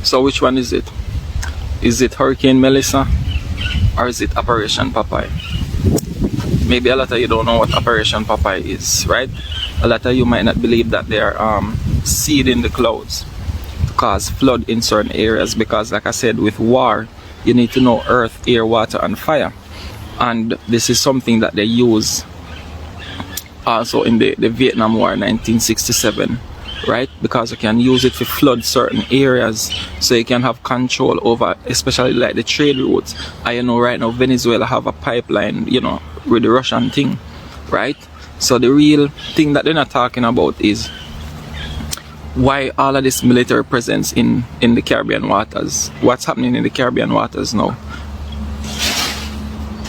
So which one is it? Is it Hurricane Melissa or is it Operation Popeye? Maybe a lot of you don't know what Operation Popeye is, right? A lot of you might not believe that they are seeding the clouds to cause flood in certain areas, because like I said, with war you need to know earth, air, water and fire, and this is something that they use also in the Vietnam War 1967, right? Because you can use it to flood certain areas so you can have control over, especially like the trade routes. I know right now Venezuela have a pipeline, you know, with the Russian thing, right? So the real thing that they're not talking about is why all of this military presence in the Caribbean waters. What's happening in the Caribbean waters now?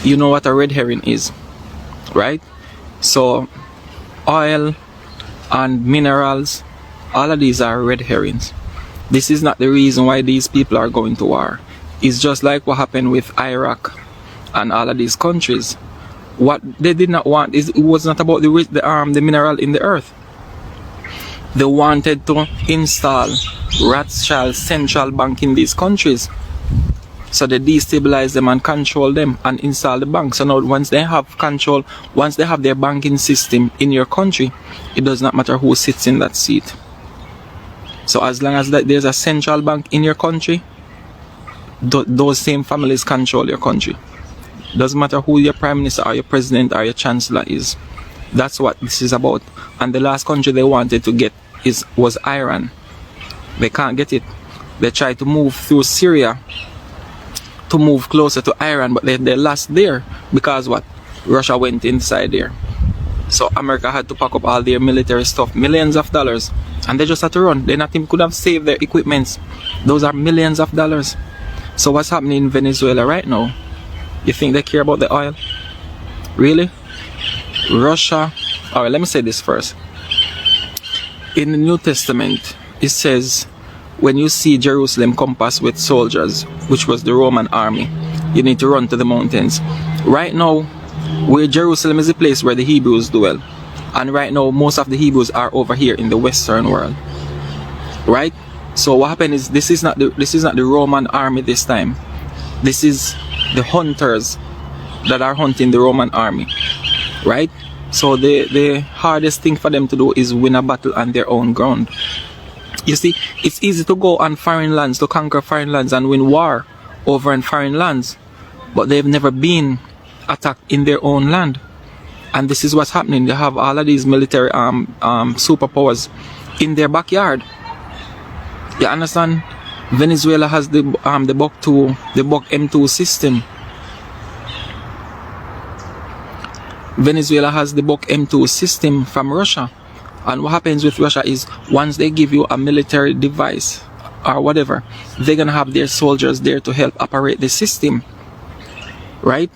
You know what a red herring is, right? So oil and minerals, all of these are red herrings. This is not the reason why these people are going to war. It's just like what happened with Iraq and all of these countries. What they did not want is, it was not about the mineral in the earth. They wanted to install Rothschild central bank in these countries, so they destabilize them and control them and install the bank. So now once they have control, once they have their banking system in your country, it does not matter who sits in that seat. So as long as there's a central bank in your country, those same families control your country. Doesn't matter who your prime minister or your president or your chancellor is. That's what this is about. And the last country they wanted to get was Iran. They can't get it. They tried to move through Syria to move closer to Iran, but they lost there because what? Russia went inside there. So America had to pack up all their military stuff, millions of dollars, and they just had to run. They not even could have saved their equipments. Those are millions of dollars. So what's happening in Venezuela right now? You think they care about the oil? Really? Russia. Alright, let me say this first. In the New Testament, it says, when you see Jerusalem compassed with soldiers, which was the Roman army, you need to run to the mountains. Right now, where Jerusalem is the place where the Hebrews dwell, and right now most of the Hebrews are over here in the Western world, right? So what happened is, this is not the Roman army this time. This is the hunters that are hunting the Roman army, right? So the hardest thing for them to do is win a battle on their own ground. You see, it's easy to go on foreign lands, to conquer foreign lands and win war over in foreign lands, but they've never been attacked in their own land. And this is what's happening. They have all of these military superpowers in their backyard. You understand? Venezuela has the Buck M2 system. Venezuela has the Buck M2 system from Russia. And what happens with Russia is, once they give you a military device or whatever, they're gonna have their soldiers there to help operate the system, right?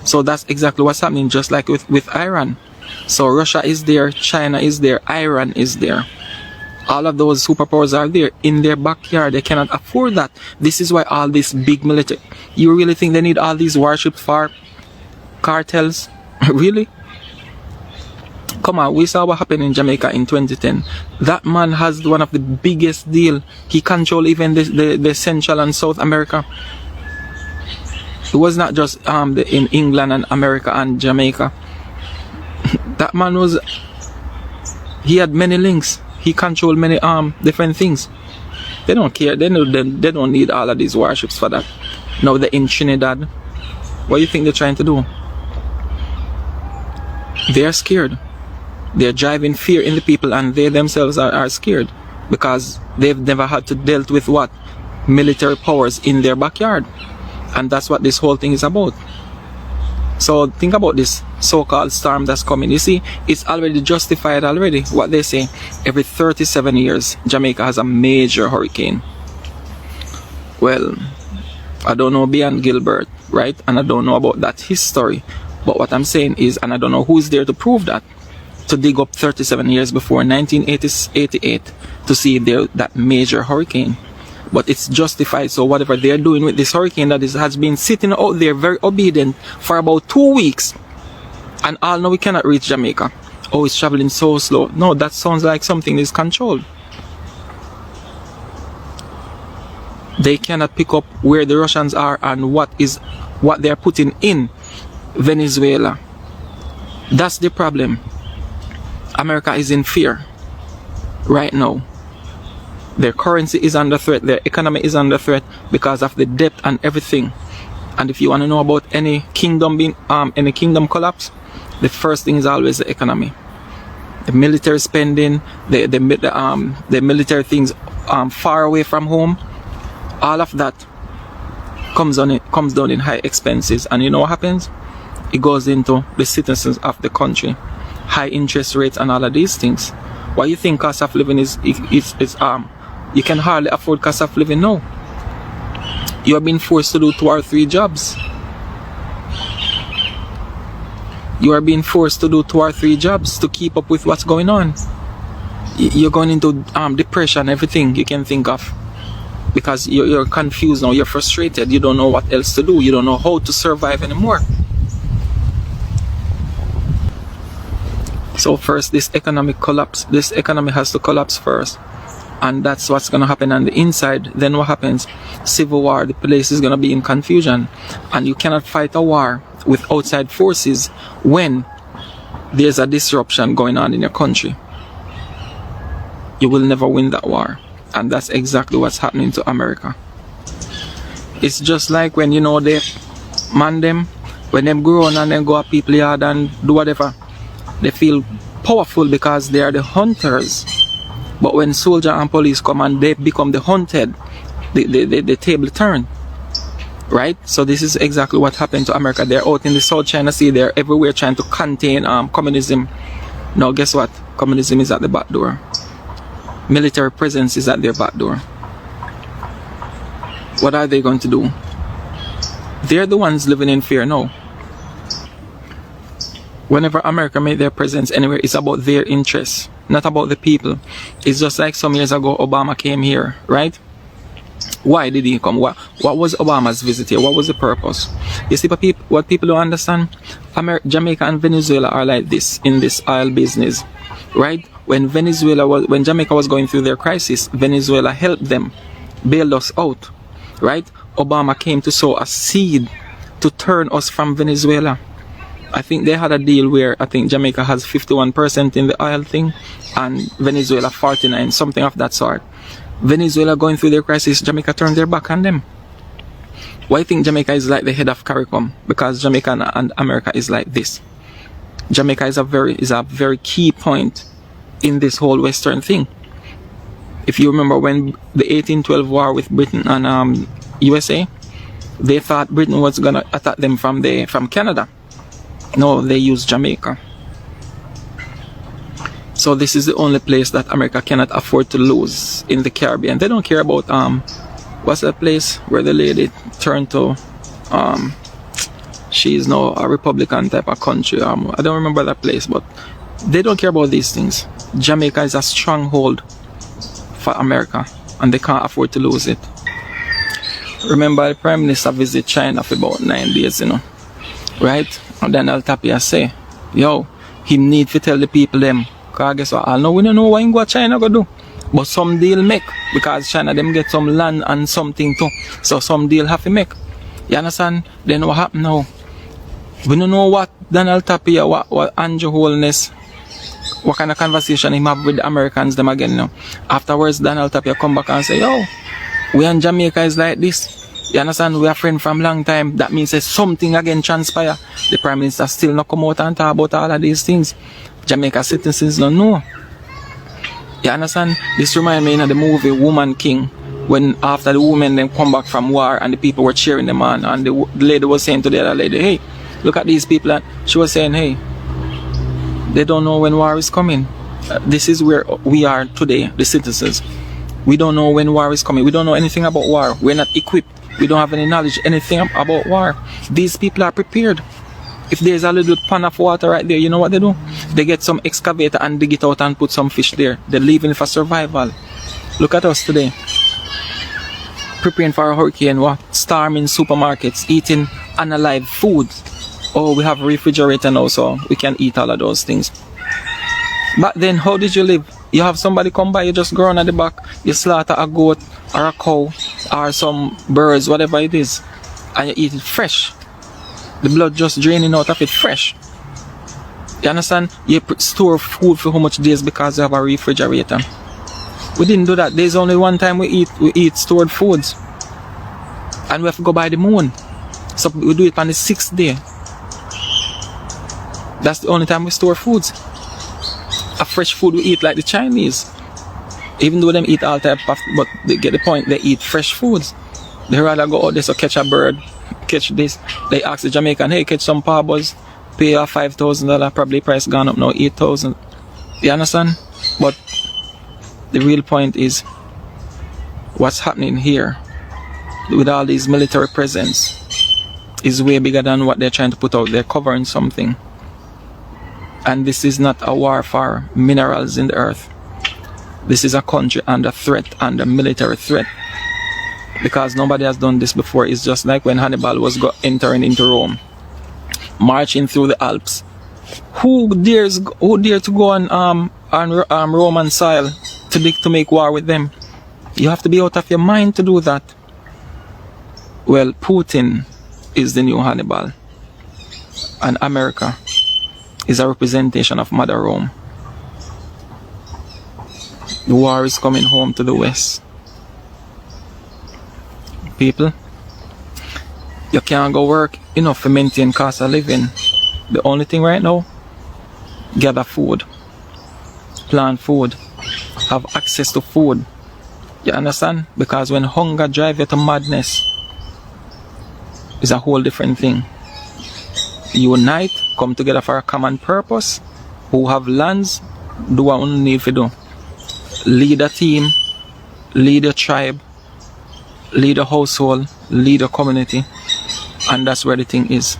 So that's exactly what's happening, just like with Iran. So Russia is there, China is there, Iran is there. All of those superpowers are there in their backyard. They cannot afford that. This is why all this big military. You really think they need all these warships for cartels? Really? Come on, we saw what happened in Jamaica in 2010. That man has one of the biggest deal. He controls even the Central and South America. It was not just in England and America and Jamaica. That man he had many links. He controlled many different things. They don't care. They don't need all of these warships for that. Now they're in Trinidad. What do you think they're trying to do? They're scared. They're driving fear in the people, and they themselves are scared because they've never had to deal with what? Military powers in their backyard. And that's what this whole thing is about. So think about this so-called storm that's coming. You see, it's already justified already. What they say, every 37 years, Jamaica has a major hurricane. Well, I don't know beyond Gilbert, right? And I don't know about that history. But what I'm saying is, and I don't know who's there to prove that, to dig up 37 years before 1988 to see that major hurricane. But it's justified. So whatever they're doing with this hurricane that has been sitting out there very obedient for about 2 weeks, and all now we cannot reach Jamaica. Oh, it's traveling so slow. No, that sounds like something is controlled. They cannot pick up where the Russians are and what they're putting in Venezuela. That's the problem. America is in fear right now. Their currency is under threat, their economy is under threat because of the debt and everything. And if you want to know about any kingdom collapse, the first thing is always the economy. The military spending, the military things far away from home, all of that comes down in high expenses. And you know what happens? It goes into the citizens of the country. High interest rates and all of these things. Why you think cost of living is you can hardly afford cost of living now. You are being forced to do 2 or 3 jobs. You are being forced to do 2 or 3 jobs to keep up with what's going on. You're going into depression, everything you can think of. Because you're confused now, you're frustrated, you don't know what else to do, you don't know how to survive anymore. So first, this economic collapse, this economy has to collapse first. And that's what's going to happen on the inside. Then what happens? Civil war, the place is going to be in confusion. And you cannot fight a war with outside forces when there's a disruption going on in your country. You will never win that war. And that's exactly what's happening to America. It's just like when, you know, they man them, when them grow on and then go up people yard and do whatever, they feel powerful because they are the hunters. But when soldier and police come and they become the hunted, the table turn. Right? So this is exactly what happened to America. They're out in the South China Sea, they're everywhere trying to contain communism. Now guess what? Communism is at the back door. Military presence is at their back door. What are they going to do? They're the ones living in fear now. Whenever America made their presence anywhere, it's about their interests, not about the people. It's just like some years ago, Obama came here, right? Why did he come? What was Obama's visit here? What was the purpose? You see, what people don't understand, Jamaica and Venezuela are like this in this oil business, right? When Jamaica was going through their crisis, Venezuela helped them, bailed us out, right? Obama came to sow a seed to turn us from Venezuela. I think they had a deal where I think Jamaica has 51% in the oil thing and Venezuela 49%, something of that sort. Venezuela going through their crisis, Jamaica turned their back on them. Why I think Jamaica is like the head of CARICOM? Because Jamaica and America is like this. Jamaica is a very key point in this whole Western thing. If you remember when the 1812 war with Britain and USA, they thought Britain was gonna attack them from Canada. No, they used Jamaica. So this is the only place that America cannot afford to lose in the Caribbean. They don't care about what's that place where the lady turned to she's now a Republican type of country. I don't remember that place, but they don't care about these things. Jamaica is a stronghold for America and they can't afford to lose it. Remember the Prime Minister visited China for about 9 days, you know, right? And then Tapia say, yo, he need to tell the people them, cause guess what, I know we don't know what in China go do, but some deal make, because China them get some land and something too, so some deal have to make. You understand? Then what happen now? We don't know what Donald Tapia, what Andrew Holness, what kind of conversation he have with the Americans them again now. Afterwards, Donald Tapia come back and say, yo, we in Jamaica is like this. You understand? We are friends from long time. That means that something again transpire. The Prime Minister still not come out and talk about all of these things. Jamaica citizens don't know. You understand? This reminds me of the movie Woman King, when after the women then come back from war and the people were cheering them on, and the lady was saying to the other lady, hey, look at these people. And she was saying, hey, they don't know when war is coming. This is where we are today, the citizens. We don't know when war is coming. We don't know anything about war. We're not equipped. We don't have any knowledge, anything about war. These people are prepared. If there's a little pan of water right there, you know what they do? They get some excavator and dig it out and put some fish there. They're leaving for survival. Look at us today. Preparing for a hurricane, what? Storming supermarkets, eating unalive food. Oh, we have a refrigerator now, so we can eat all of those things. But then, how did you live? You have somebody come by, you just go on at the back, you slaughter a goat or a cow, or some birds, whatever it is, and you eat it fresh. The blood just draining out of it fresh. You understand? You store food for how much days because you have a refrigerator. We didn't do that. There's only one time we eat stored foods. And we have to go by the moon. So we do it on the 6th day. That's the only time we store foods. A fresh food we eat like the Chinese. Even though them eat all type of, but they get the point, they eat fresh foods. They rather go out there so catch a bird, catch this. They ask the Jamaican, hey, catch some parbos, pay a $5,000, probably price gone up now, 8,000. You understand? But the real point is what's happening here with all these military presence is way bigger than what they're trying to put out. They're covering something. And this is not a war for minerals in the earth. This is a country under threat, under military threat. Because nobody has done this before. It's just like when Hannibal was entering into Rome, marching through the Alps. Who dare to go on Roman soil to make war with them? You have to be out of your mind to do that. Well, Putin is the new Hannibal, and America is a representation of Mother Rome. The war is coming home to the West. People, you can't go work enough to maintain cost of living. The only thing right now, gather food, plant food, have access to food. You understand? Because when hunger drives you to madness, it's a whole different thing. Unite, come together for a common purpose. Who have lands, do what you need to do. Lead a team, lead a tribe, lead a household, lead a community, and that's where the thing is.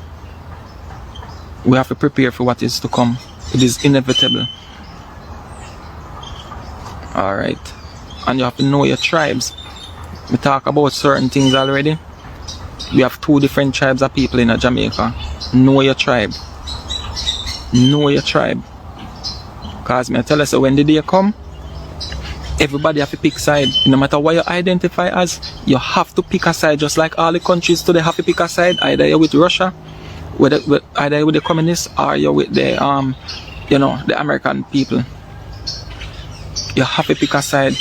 We have to prepare for what is to come. It is inevitable. Alright. And you have to know your tribes. We talk about certain things already. We have 2 different tribes of people in Jamaica. Know your tribe. Know your tribe. Because I tell you, so when the day come, everybody have to pick side. No matter what you identify as, you have to pick a side. Just like all the countries today have to pick a side. Either you're with Russia, either you're with the communists, or you're with the the American people. You have to pick a side,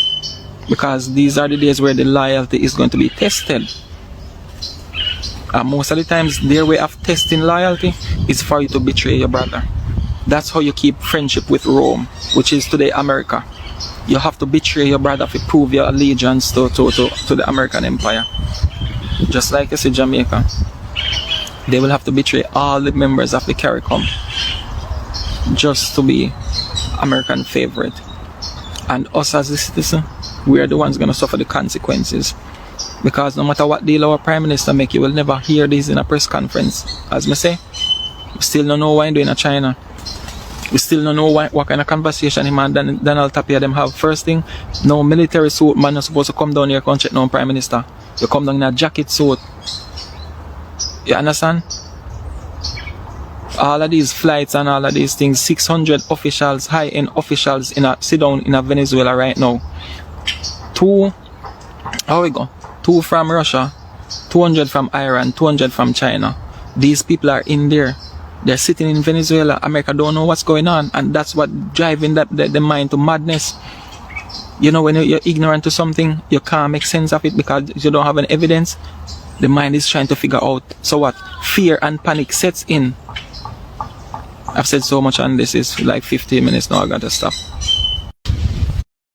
because these are the days where the loyalty is going to be tested. And most of the times, their way of testing loyalty is for you to betray your brother. That's how you keep friendship with Rome, which is today America. You have to betray your brother to prove your allegiance to the American empire. Just like you see Jamaica, they will have to betray all the members of the CARICOM just to be American favorite. And us as the citizen, we are the ones going to suffer the consequences. Because no matter what deal our Prime Minister make, you will never hear this in a press conference. As me say, we still don't know what I'm doing in China. We still don't know what kind of conversation him and Donald Tapia them have. First thing, no military suit man is supposed to come down here and check no Prime Minister. You come down in a jacket suit. You understand? All of these flights and all of these things, 600 officials, high-end officials sit down in Venezuela right now. 2 from Russia, 200 from Iran, 200 from China. These people are in there. They're sitting in Venezuela. America don't know what's going on, and that's what driving the mind to madness. You know, when you're ignorant to something, you can't make sense of it because you don't have any evidence. The mind is trying to figure out. So what? Fear and panic sets in. I've said so much on this. It's like 15 minutes now. I gotta stop.